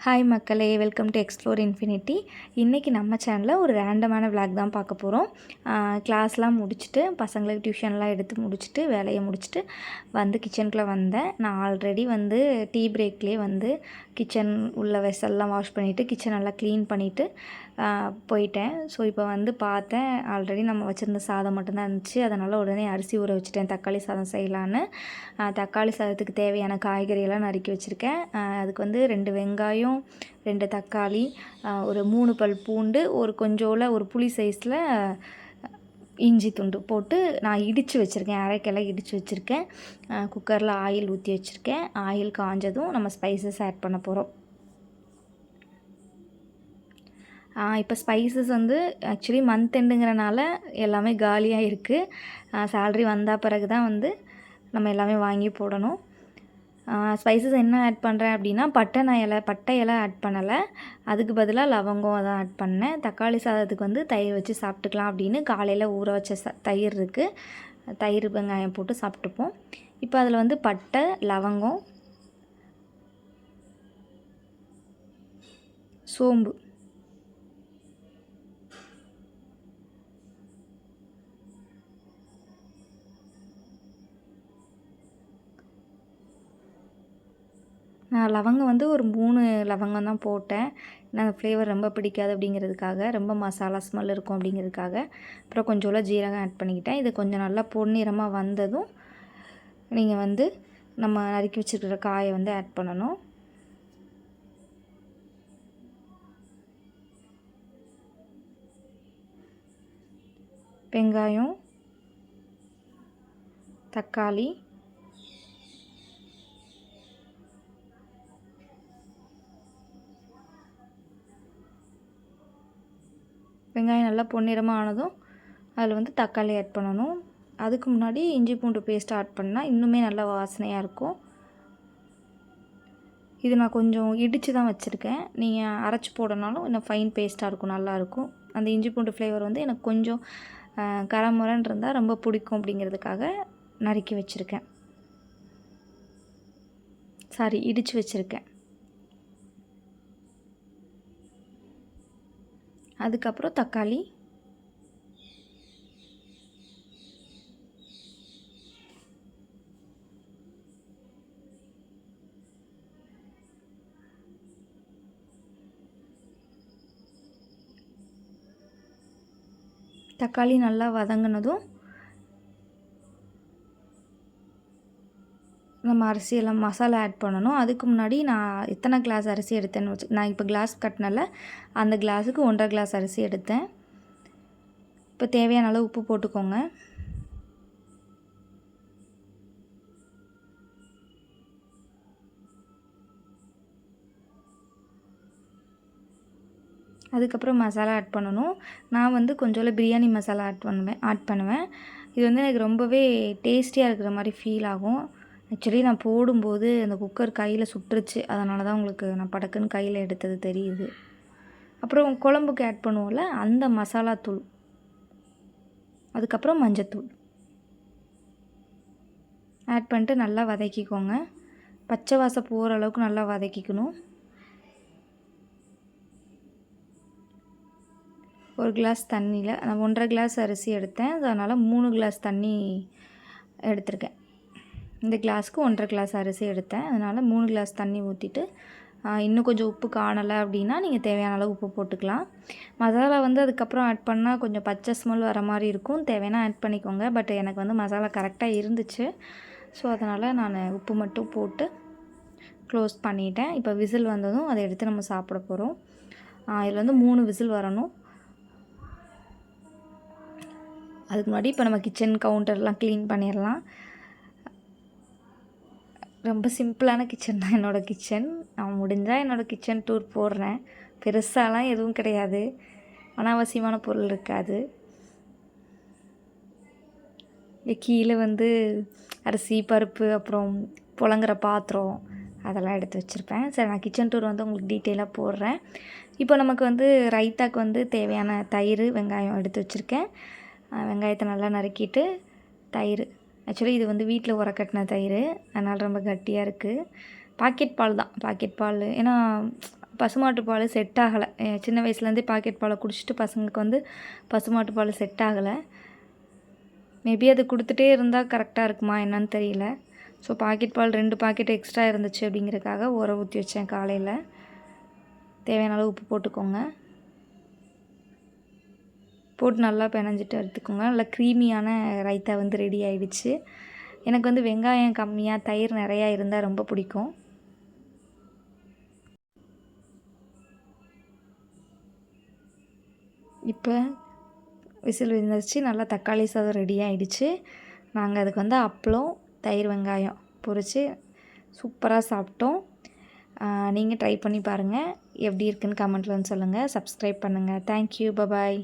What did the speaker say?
Hi மக்களே, welcome to explore infinity. இன்றைக்கி நம்ம சேனலில் ஒரு ரேண்டமான விளாக் தான் பார்க்க போகிறோம். கிளாஸ்லாம் முடிச்சுட்டு பசங்களுக்கு டியூஷன்லாம் எடுத்து முடிச்சுட்டு வேலையை முடிச்சுட்டு வந்து கிச்சனுக்குள்ளே வந்தேன். நான் ஆல்ரெடி வந்து டீ பிரேக்லேயே வந்து கிச்சன் உள்ள வெசல்லாம் வாஷ் பண்ணிவிட்டு கிச்சன் நல்லா க்ளீன் பண்ணிவிட்டு போயிட்டேன். ஸோ இப்போ வந்து பார்த்தேன், ஆல்ரெடி நம்ம வச்சுருந்த சாதம் மட்டும்தான் இருந்துச்சு. அதனால் உடனே அரிசி ஊற வச்சுட்டேன் தக்காளி சாதம் செய்யலான்னு. தக்காளி சாதத்துக்கு தேவையான காய்கறியெல்லாம் நறுக்கி வச்சுருக்கேன். அதுக்கு வந்து 2 வெங்காயம், 2 தக்காளி, ஒரு 3 பல் பூண்டு, ஒரு கொஞ்சோல ஒரு புளி சைஸில் இஞ்சி துண்டு போட்டு நான் இடித்து வச்சுருக்கேன். அரைக்கெல்லாம் இடித்து வச்சுருக்கேன். குக்கரில் ஆயில் ஊற்றி வச்சுருக்கேன். ஆயில் காஞ்சதும் நம்ம ஸ்பைசஸ் ஆட் பண்ண போகிறோம். இப்போ ஸ்பைசஸ் வந்து ஆக்சுவலி மந்த் எண்டுங்கிறனால எல்லாமே காலியாக இருக்குது. சேல்ரி வந்தால் பிறகு தான் வந்து நம்ம எல்லாமே வாங்கி போடணும். ஸ்பைசஸ் என்ன ஆட் பண்ணுறேன் அப்படின்னா, பட்டை இலை ஆட் பண்ணலை. அதுக்கு பதிலாக லவங்கம் தான் ஆட் பண்ணேன். தக்காளி சாதத்துக்கு வந்து தயிர் வச்சு சாப்பிட்டுக்கலாம் அப்படின்னு காலையில் ஊற வச்ச தயிர் இருக்குது. தயிர் வெங்காயம் போட்டு சாப்பிட்டுப்போம். இப்போ அதில் வந்து பட்டை, லவங்கம், சோம்பு, நான் லவங்கம் வந்து ஒரு 3 லவங்கம் தான் போட்டேன். நான் ஃப்ளேவர் ரொம்ப பிடிக்காது அப்படிங்கிறதுக்காக, ரொம்ப மசாலா ஸ்மெல் இருக்கும் அப்படிங்கிறதுக்காக. அப்புறம் கொஞ்சோல ஜீரகம் ஆட் பண்ணிக்கிட்டேன். இது கொஞ்சம் நல்லா பொன்னிறமாக வந்ததும் நீங்கள் வந்து நம்ம நறுக்கி வச்சுருக்கிற காயை வந்து ஆட் பண்ணணும். வெங்காயம், தக்காளி, வெங்காயம் நல்லா பொன்னிறமாக ஆனதும் அதில் வந்து தக்காளி ஆட் பண்ணணும். அதுக்கு முன்னாடி இஞ்சி பூண்டு பேஸ்ட் ஆட் பண்ணால் இன்னுமே நல்லா வாசனையாக இருக்கும். இது நான் கொஞ்சம் இடித்து தான் வச்சுருக்கேன். நீங்கள் அரைச்சி போடனாலும் இன்னும் ஃபைன் பேஸ்ட்டாக இருக்கும், நல்லாயிருக்கும். அந்த இஞ்சி பூண்டு ஃப்ளேவர் வந்து எனக்கு கொஞ்சம் கரமுரன்னு இருந்தால் ரொம்ப பிடிக்கும் அப்படிங்கிறதுக்காக நறுக்கி வச்சுருக்கேன். இடித்து வச்சுருக்கேன். அதுக்கப்புறம் தக்காளி, தக்காளி நல்லா வதங்கினதும் நம்ம அரிசியெல்லாம் மசாலா ஆட் பண்ணணும். அதுக்கு முன்னாடி நான் எத்தனை கிளாஸ் அரிசி எடுத்தேன்னு நான் இப்போ கிளாஸ் கட்டினல அந்த கிளாஸுக்கு 1.5 கிளாஸ் அரிசி எடுத்தேன். இப்போ தேவையான அளவு உப்பு போட்டுக்கோங்க. அதுக்கப்புறம் மசாலா ஆட் பண்ணணும். நான் வந்து கொஞ்சோல பிரியாணி மசாலா ஆட் பண்ணுவேன். இது வந்து எனக்கு ரொம்பவே டேஸ்டியாக இருக்கிற மாதிரி ஃபீல் ஆகும். ஆக்சுவலி நான் போடும்போது அந்த குக்கர் கையில் சுட்டுருச்சு. அதனால தான் உங்களுக்கு நான் படக்குன்னு கையில் எடுத்தது தெரியுது. அப்புறம் குழம்புக்கு ஆட் பண்ணுவோம்ல அந்த மசாலா தூள், அதுக்கப்புறம் மஞ்சத்தூள் ஆட் பண்ணிட்டு நல்லா வதக்கிக்கோங்க. பச்சை வாசம் போகிற அளவுக்கு நல்லா வதக்கிக்கணும். 1 கிளாஸ் தண்ணியில் நான் 1.5 கிளாஸ் அரிசி எடுத்தேன். அதனால் 3 கிளாஸ் தண்ணி எடுத்திருக்கேன். இந்த கிளாஸுக்கு 1.5 கிளாஸ் அரிசி எடுத்தேன். அதனால் 3 கிளாஸ் தண்ணி ஊற்றிட்டு, இன்னும் கொஞ்சம் உப்பு காணலை அப்படின்னா நீங்கள் தேவையான அளவு உப்பு போட்டுக்கலாம். மசாலா வந்து அதுக்கப்புறம் ஆட் பண்ணால் கொஞ்சம் பச்சை ஸ்மெல் வர மாதிரி இருக்கும். தேவைன்னா ஆட் பண்ணிக்கோங்க. பட் எனக்கு வந்து மசாலா கரெக்டாக இருந்துச்சு. ஸோ அதனால் நான் உப்பு மட்டும் போட்டு க்ளோஸ் பண்ணிட்டேன். இப்போ விசில் வந்ததும் அதை எடுத்து நம்ம சாப்பிட போகிறோம். இதில் வந்து 3 விசில் வரணும். அதுக்கு முன்னாடி இப்போ நம்ம கிச்சன் கவுண்டர்லாம் க்ளீன் பண்ணிடலாம். ரொம்ப சிம்பிளான கிச்சன் தான் என்னோடய கிச்சன். நான் முடிஞ்சால் என்னோடய கிச்சன் டூர் போடுறேன். பெருசாலாம் எதுவும் கிடையாது, அனாவசியமான பொருள் இருக்காது. கீழே வந்து அரிசி, பருப்பு, அப்புறம் புழங்குற பாத்திரம் அதெல்லாம் எடுத்து வச்சுருப்பேன். சரி, நான் கிச்சன் டூர் வந்து உங்களுக்கு டீட்டெயிலாக போடுறேன். இப்போ நமக்கு வந்து ரைத்தாக்கு வந்து தேவையான தயிர், வெங்காயம் எடுத்து வச்சுருக்கேன். வெங்காயத்தை நல்லா நறுக்கிட்டு, தயிர், ஆக்சுவலி இது வந்து வீட்டில் உரக்கட்டின தயிர், அதனால் ரொம்ப கட்டியாக இருக்குது. பாக்கெட் பால் தான், பாக்கெட் பால். ஏன்னா பசுமாட்டு பால் செட் ஆகலை. சின்ன வயசுலேருந்தே பாக்கெட் பாலை குடிச்சிட்டு பசங்களுக்கு வந்து பசுமாட்டு பால் செட் ஆகலை. மேபி அது கொடுத்துட்டே இருந்தால் கரெக்டாக இருக்குமா என்னன்னு தெரியல. ஸோ பாக்கெட் பால் 2 பாக்கெட் எக்ஸ்ட்ரா இருந்துச்சு அப்படிங்கிறதுக்காக ஊற ஊற்றி வச்சேன் காலையில். தேவையான அளவு உப்பு போட்டுக்கோங்க. போட்டு நல்லா பிணைஞ்சிட்டு எடுத்துக்கோங்க. நல்லா க்ரீமியான ரைத்தா வந்து ரெடி ஆகிடுச்சு. எனக்கு வந்து வெங்காயம் கம்மியாக தயிர் நிறையா இருந்தால் ரொம்ப பிடிக்கும். இப்போ விசில் விழுந்துருச்சு. நல்லா தக்காளி சாதம் ரெடி ஆகிடுச்சு. நாங்கள் அதுக்கு வந்து அப்பளம் தயிர் வெங்காயம் பொரித்து சூப்பராக சாப்பிட்டோம். நீங்கள் ட்ரை பண்ணி பாருங்கள். எப்படி இருக்குன்னு கமெண்ட்டில் வந்து சொல்லுங்கள். சப்ஸ்கிரைப் பண்ணுங்கள். தேங்க்யூ. பபாய்.